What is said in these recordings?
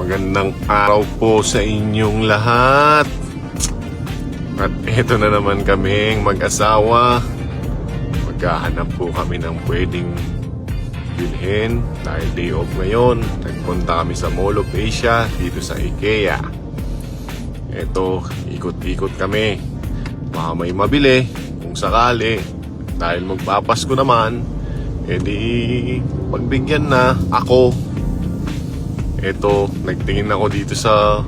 Magandang araw po sa inyong lahat. At eto na naman kaming mag-asawa. Maghahanap po kami ng pwedeng bilhin dahil day off ngayon. Nagpunta kami sa Mall of Asia dito sa IKEA. Eto, ikot-ikot kami. Baka may mabili kung sakali. Dahil magpapasko naman, edi pagbigyan na ako. Eto, nagtingin ako dito sa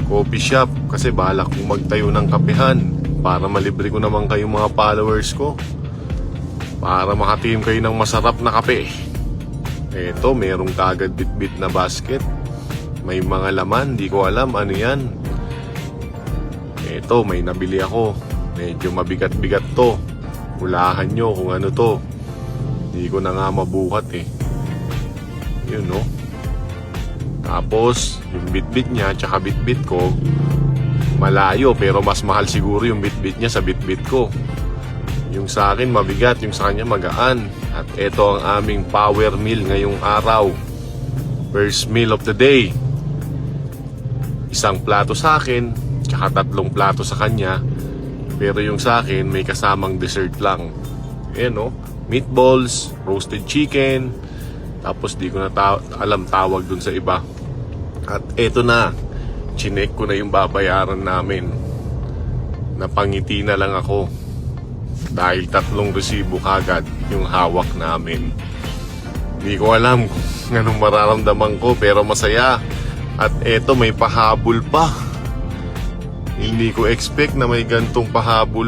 coffee shop kasi balak kong magtayo ng kapehan para malibre ko naman kayong mga followers ko, para makatim kayo ng masarap na kape. Eto, merong kagad bit-bit na basket. May mga laman, di ko alam ano yan. Eto, may nabili ako. Medyo mabigat-bigat to. Hulahan nyo kung ano to. Di ko na nga mabuhat eh. Yun no. Tapos, yung bit-bit niya tsaka bit-bit ko, malayo pero mas mahal siguro yung bit-bit niya sa bit-bit ko. Yung sa akin mabigat, yung sa kanya magaan. At ito ang aming power meal ngayong araw. First meal of the day. Isang plato sa akin, tsaka 3 plato sa kanya. Pero yung sa akin may kasamang dessert lang. Ayan o, meatballs, roasted chicken. Tapos di ko na alam tawag dun sa iba. At eto na, chinek ko na yung babayaran namin. Napangiti na lang ako. Dahil 3 resibo kagad yung hawak namin. Di ko alam kung anong mararamdaman ko pero masaya. At eto may pahabol pa. Hindi ko expect na may gantong pahabol